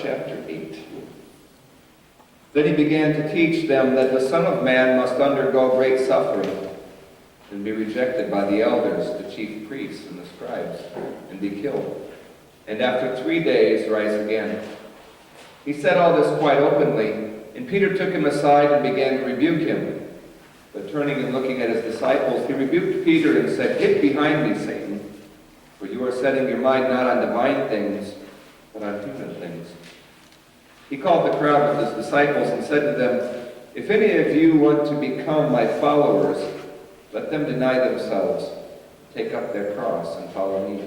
chapter 8. Then he began to teach them that the Son of Man must undergo great suffering and be rejected by the elders, the chief priests, and the scribes, and be killed, and after 3 days rise again. He said all this quite openly, and Peter took him aside and began to rebuke him. But turning and looking at his disciples, he rebuked Peter and said, "Get behind me, Satan, for you are setting your mind not on divine things, but on human things." He called the crowd with his disciples and said to them, "If any of you want to become my followers, let them deny themselves, take up their cross, and follow me.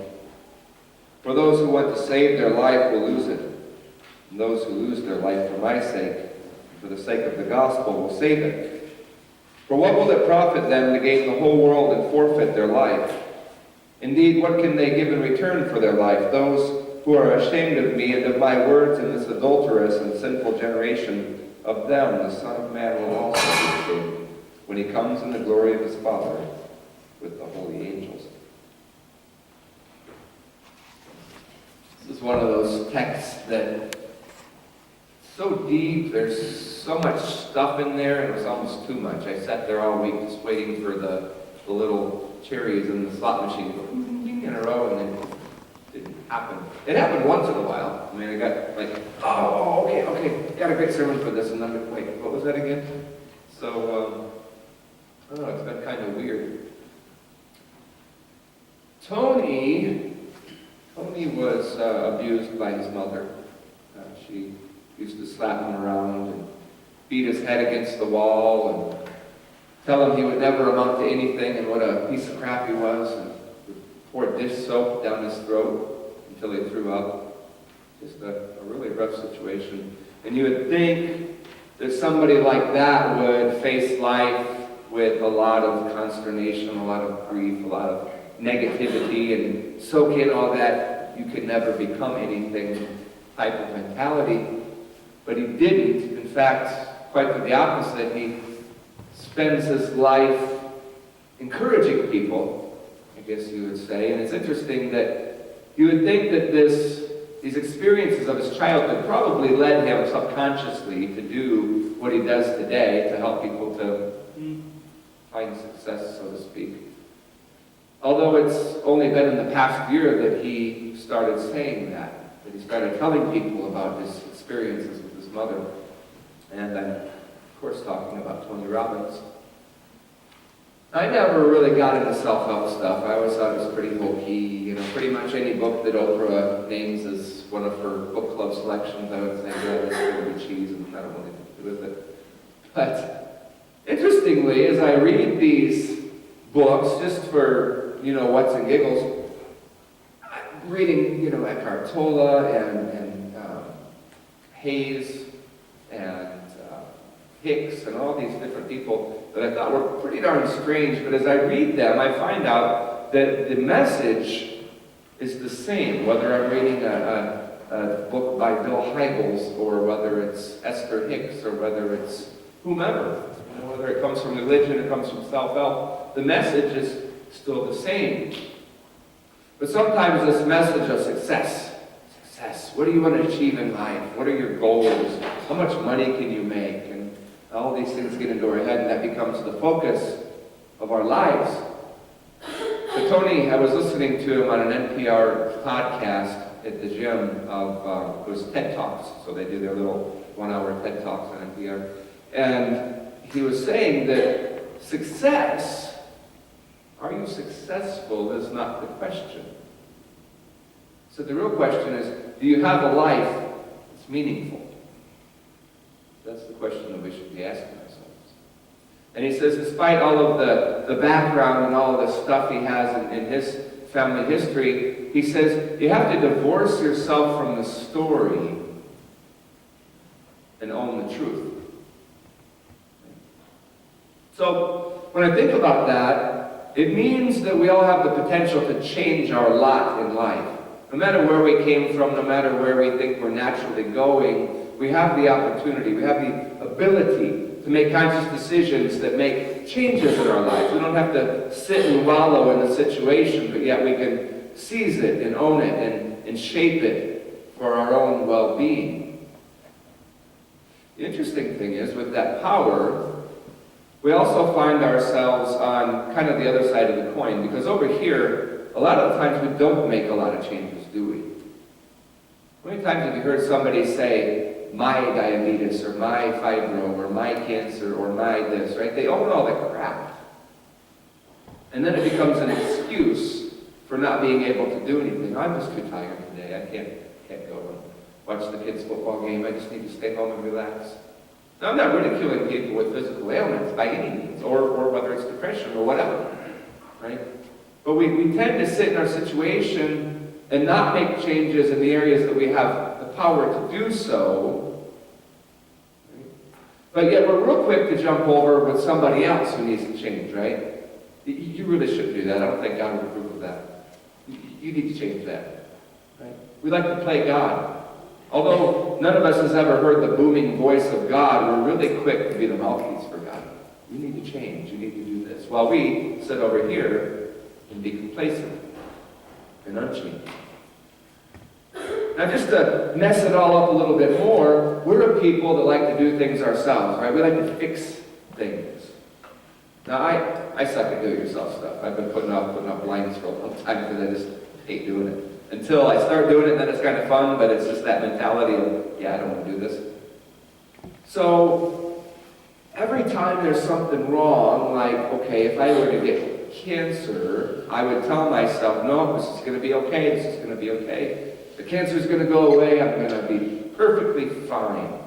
For those who want to save their life will lose it, and those who lose their life for my sake, and for the sake of the gospel, will save it. For what will it profit them to gain the whole world and forfeit their life? Indeed, what can they give in return for their life? Those who are ashamed of me and of my words in this adulterous and sinful generation, of them the Son of Man will also be ashamed, when he comes in the glory of his Father with the holy angels." This is one of those texts that so deep, there's so much stuff in there, and it was almost too much. I sat there all week just waiting for the little cherries in the slot machine to go in a row, and then it didn't happen. It happened once in a while. I mean, I got like, okay, got a great sermon for this, and then, wait, what was that again? So, I don't know, it's been kind of weird. Tony was abused by his mother. She used to slap him around and beat his head against the wall and tell him he would never amount to anything and what a piece of crap he was, and would pour dish soap down his throat until he threw up. Just a really rough situation. And you would think that somebody like that would face life with a lot of consternation, a lot of grief, a lot of negativity, and soak in all that you could never become anything type of mentality. But he didn't. In fact, quite the opposite. He spends his life encouraging people, I guess you would say. And it's interesting that you would think that these experiences of his childhood probably led him subconsciously to do what he does today, to help people to find success, so to speak. Although it's only been in the past year that he started saying that he started telling people about his experiences with his mother. And I'm, of course, talking about Tony Robbins. I never really got into self-help stuff. I always thought it was pretty hokey. Pretty much any book that Oprah names as one of her book club selections, I would say, yeah, that's going to be cheese, and I don't want anything to do with it. But interestingly, as I read these books, just for, what's and giggles, I'm reading, Eckhart Tolle and Hayes and Hicks and all these different people that I thought were pretty darn strange, but as I read them, I find out that the message is the same, whether I'm reading a book by Bill Hybels, or whether it's Esther Hicks, or whether it's whomever, whether it comes from religion, it comes from self-help, the message is still the same. But sometimes this message of success, what do you want to achieve in life? What are your goals? How much money can you make? And all these things get into our head, and that becomes the focus of our lives. But Tony, I was listening to him on an NPR podcast at the gym it was TED Talks, so they do their little 1-hour TED Talks on NPR. And he was saying that success, are you successful, is not the question. So the real question is, do you have a life that's meaningful? That's the question that we should be asking ourselves. And he says, despite all of the background and all of the stuff he has in his family history, he says, you have to divorce yourself from the story and own the truth. So when I think about that, it means that we all have the potential to change our lot in life. No matter where we came from, no matter where we think we're naturally going, we have the opportunity, we have the ability to make conscious decisions that make changes in our lives. We don't have to sit and wallow in the situation, but yet we can seize it and own it and shape it for for our own well-being. The interesting thing is, with that power, we also find ourselves on kind of the other side of the coin, because over here, a lot of the times we don't make a lot of changes, do we? How many times have you heard somebody say, my diabetes, or my fibro, or my cancer, or my this, right? They own all the crap. And then it becomes an excuse for not being able to do anything. I'm just too tired today. I can't go and watch the kids' football game. I just need to stay home and relax. Now, I'm not ridiculing people with physical ailments by any means, or whether it's depression or whatever, right? But we tend to sit in our situation and not make changes in the areas that we have the power to do so. Right? But yet we're real quick to jump over with somebody else who needs to change, right? You really shouldn't do that. I don't think God would approve of that. You need to change that. Right? We like to play God. Although none of us has ever heard the booming voice of God, we're really quick to be the mouthpiece for God. You need to change. You need to do this. While we sit over here and be complacent and unchanged. Now, just to mess it all up a little bit more, we're a people that like to do things ourselves, right? We like to fix things. Now, I suck at do-it-yourself stuff. I've been putting up blinds for a long time because I just hate doing it. Until I start doing it, and then it's kind of fun, but it's just that mentality of, yeah, I don't want to do this. So, every time there's something wrong, like, okay, if I were to get cancer, I would tell myself, no, this is going to be okay, this is going to be okay. The cancer's going to go away, I'm going to be perfectly fine.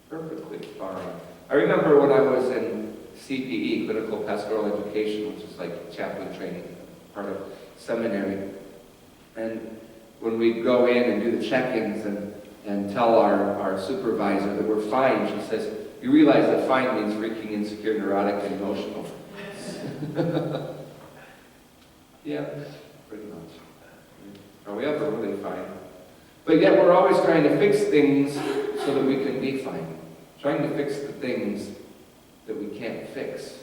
Perfectly fine. I remember when I was in CPE, Clinical Pastoral Education, which is like chaplain training, part of seminary. And when we'd go in and do the check-ins and tell our supervisor that we're fine, she says, you realize that fine means freaking insecure, neurotic, and emotional. Yeah, pretty much. Are we ever really fine? But yet we're always trying to fix things so that we can be fine. Trying to fix the things that we can't fix.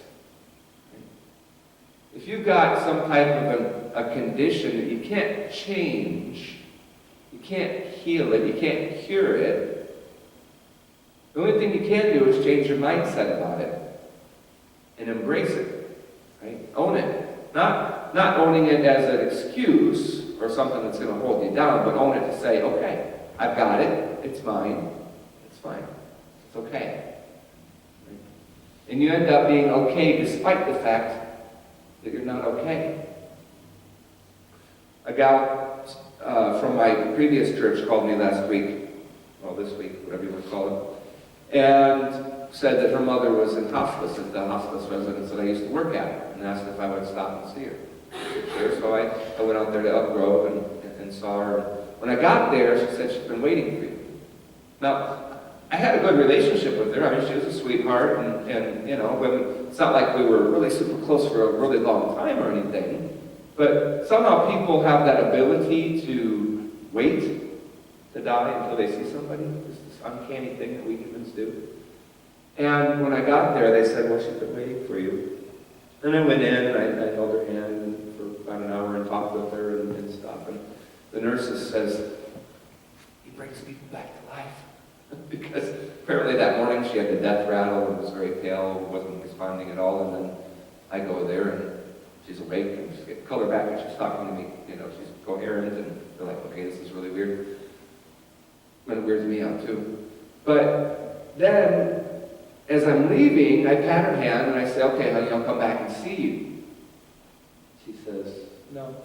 If you've got some type of a condition that you can't change, you can't heal it, you can't cure it, the only thing you can do is change your mindset about it and embrace it, right? Own it. Not owning it as an excuse or something that's going to hold you down, but own it to say, okay, I've got it, it's mine, it's fine, it's okay. Right? And you end up being okay despite the fact that you're not okay. A gal from my previous church called me last week, well, this week, whatever you want to call it, and said that her mother was in hospice at the hospice residence that I used to work at, and asked if I would stop and see her. Sure. So I went out there to Elk Grove and saw her. When I got there, she said she'd been waiting for you. Now, I had a good relationship with her. I mean, she was a sweetheart, and you know, it's not like we were really super close for a really long time or anything, but somehow people have that ability to wait to die until they see somebody. It's this uncanny thing that we humans do. And when I got there, they said, well, she's been waiting for you. And I went in, and I held her hand for about an hour and talked with her and stuff. And the nurse says, he brings people back to life. Because apparently that morning she had the death rattle and was very pale, wasn't responding at all. And then I go there, and she's awake, and she's getting color back, and she's talking to me. You know, she's coherent, and they're like, okay, this is really weird. And it weirds me out, too. But then, as I'm leaving, I pat her hand, and I say, okay, honey, I'll come back and see you. She says, no,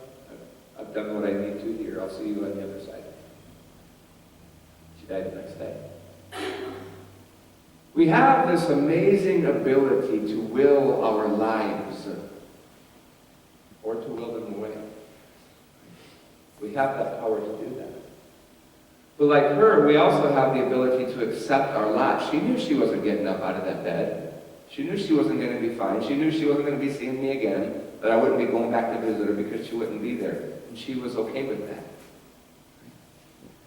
I've done what I need to here. I'll see you on the other side. She died the next day. We have this amazing ability to will our lives, or to will them away. We have that power to do that. But like her, we also have the ability to accept our lot. She knew she wasn't getting up out of that bed. She knew she wasn't going to be fine. She knew she wasn't going to be seeing me again, that I wouldn't be going back to visit her because she wouldn't be there. And she was okay with that.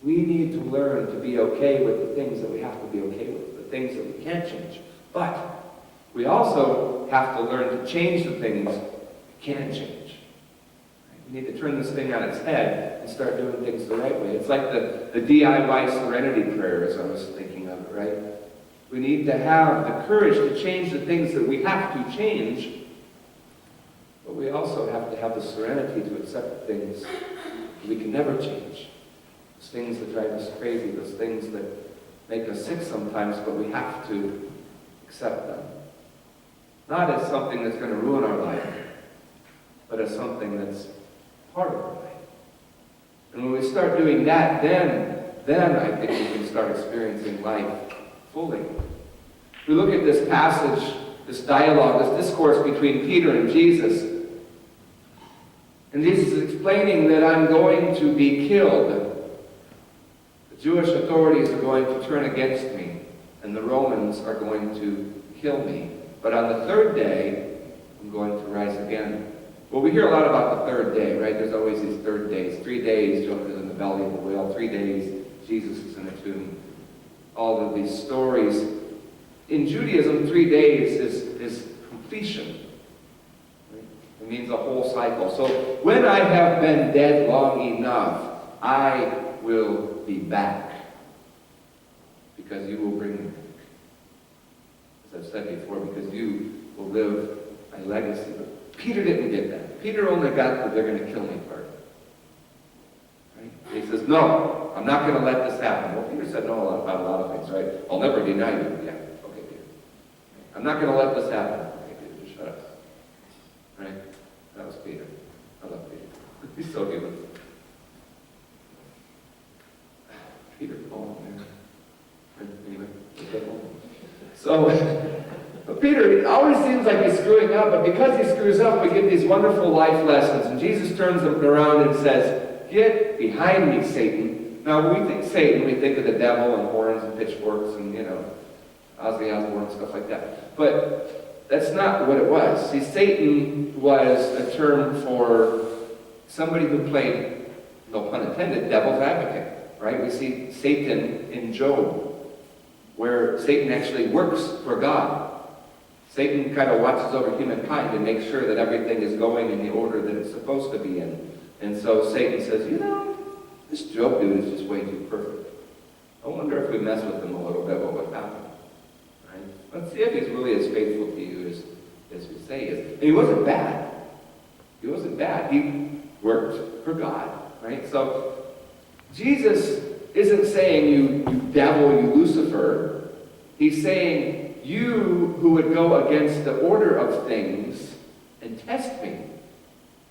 We need to learn to be okay with the things that we have to be okay with, the things that we can't change. But we also have to learn to change the things we can change. We need to turn this thing on its head and start doing things the right way. It's like the DIY serenity prayer, as I was thinking of it, right? We need to have the courage to change the things that we have to change, but we also have to have the serenity to accept the things that we can never change. Those things that drive us crazy, those things that make us sick sometimes, but we have to accept them. Not as something that's going to ruin our life, but as something that's part of our life. And when we start doing that, then I think we can start experiencing life fully. If we look at this passage, this dialogue, this discourse between Peter and Jesus, and Jesus is explaining that I'm going to be killed. The Jewish authorities are going to turn against me, and the Romans are going to kill me. But on the third day, I'm going to rise again. Well, we hear a lot about the third day, right? There's always these third days. 3 days, Jonah is in the belly of the whale. 3 days, Jesus is in a tomb. All of these stories. In Judaism, 3 days is completion. Right? It means a whole cycle. So when I have been dead long enough, I will be back. Because you will bring me back. As I've said before, because you will live my legacy. But Peter didn't get that. Peter only got that they're going to kill me part. Right? And he says, no, I'm not going to let this happen. Well, Peter said no about a lot of things, right? I'll never deny you. Yeah, okay, Peter. I'm not going to let this happen. Okay, Peter, just shut up. Right? That was Peter. I love Peter. He's so human. Peter, oh, man. Anyway, okay. So, but Peter, it always seems like he's screwing up, but because he screws up, we get these wonderful life lessons. And Jesus turns him around and says, get behind me, Satan. Now, when we think Satan, we think of the devil and horns and pitchforks and, Ozzy Osbourne and stuff like that. But that's not what it was. See, Satan was a term for somebody who played, no pun intended, devil's advocate, right? We see Satan in Job, where Satan actually works for God. Satan kind of watches over humankind and makes sure that everything is going in the order that it's supposed to be in. And so Satan says, this Job dude is just way too perfect. I wonder if we mess with him a little bit, what would happen? Right? Let's see if he's really as faithful to you as we say he is. And he wasn't bad. He wasn't bad. He worked for God. Right? So Jesus isn't saying you devil, you Lucifer. He's saying, you who would go against the order of things and test me.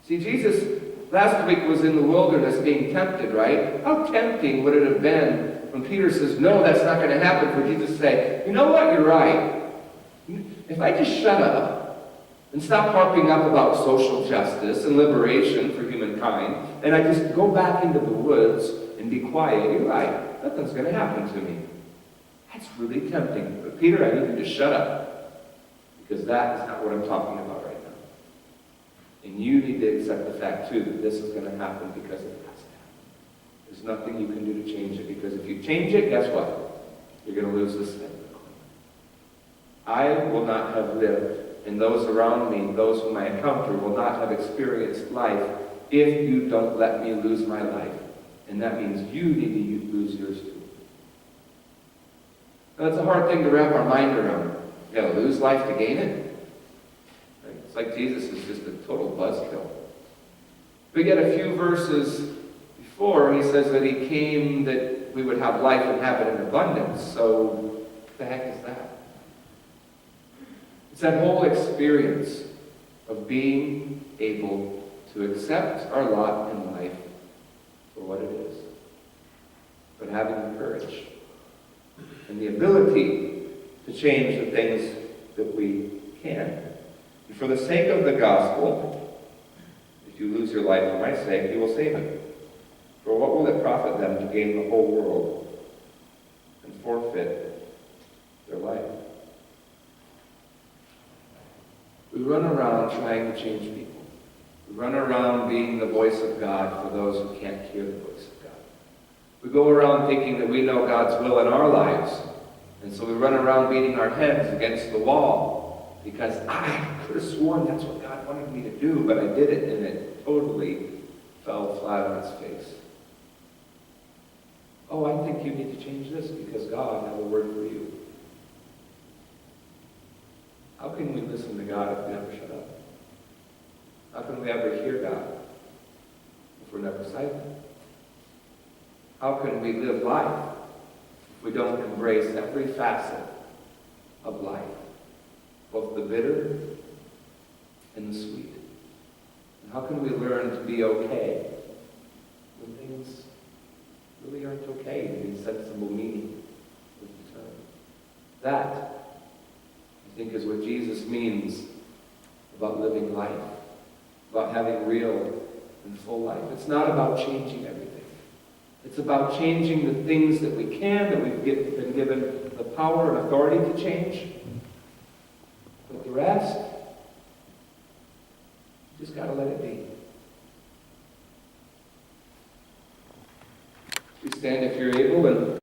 See, Jesus last week was in the wilderness being tempted, right? How tempting would it have been when Peter says, no, that's not going to happen, for Jesus to say, you know what, you're right. If I just shut up and stop harping up about social justice and liberation for humankind, and I just go back into the woods and be quiet, you're right, nothing's going to happen to me. That's really tempting. But Peter, I need you to shut up. Because that is not what I'm talking about right now. And you need to accept the fact, too, that this is going to happen because it has to happen. There's nothing you can do to change it. Because if you change it, guess what? You're going to lose this thing. I will not have lived, and those around me, those whom I encounter, will not have experienced life if you don't let me lose my life. And that means you need to lose yours, too. That's a hard thing to wrap our mind around. You gotta lose life to gain it. Right? It's like Jesus is just a total buzzkill. We get a few verses before, he says that he came that we would have life and have it in abundance. So, what the heck is that? It's that whole experience of being able to accept our lot in life for what it is, but having the courage and the ability to change the things that we can. And for the sake of the gospel, if you lose your life for my sake, you will save it. For what will it profit them to gain the whole world and forfeit their life? We run around trying to change people. We run around being the voice of God for those who can't hear the voice of God. We go around thinking that we know God's will in our lives. And so we run around beating our heads against the wall because I could have sworn that's what God wanted me to do, but I did it and it totally fell flat on its face. Oh, I think you need to change this because God has a word for you. How can we listen to God if we never shut up? How can we ever hear God if we're never silent? How can we live life if we don't embrace every facet of life, both the bitter and the sweet? And how can we learn to be okay when things really aren't okay in the sensible meaning of the term? That, I think, is what Jesus means about living life, about having real and full life. It's not about changing everything. It's about changing the things that we can, that we've been given the power and authority to change. But the rest, you just got to let it be. You stand if you're able and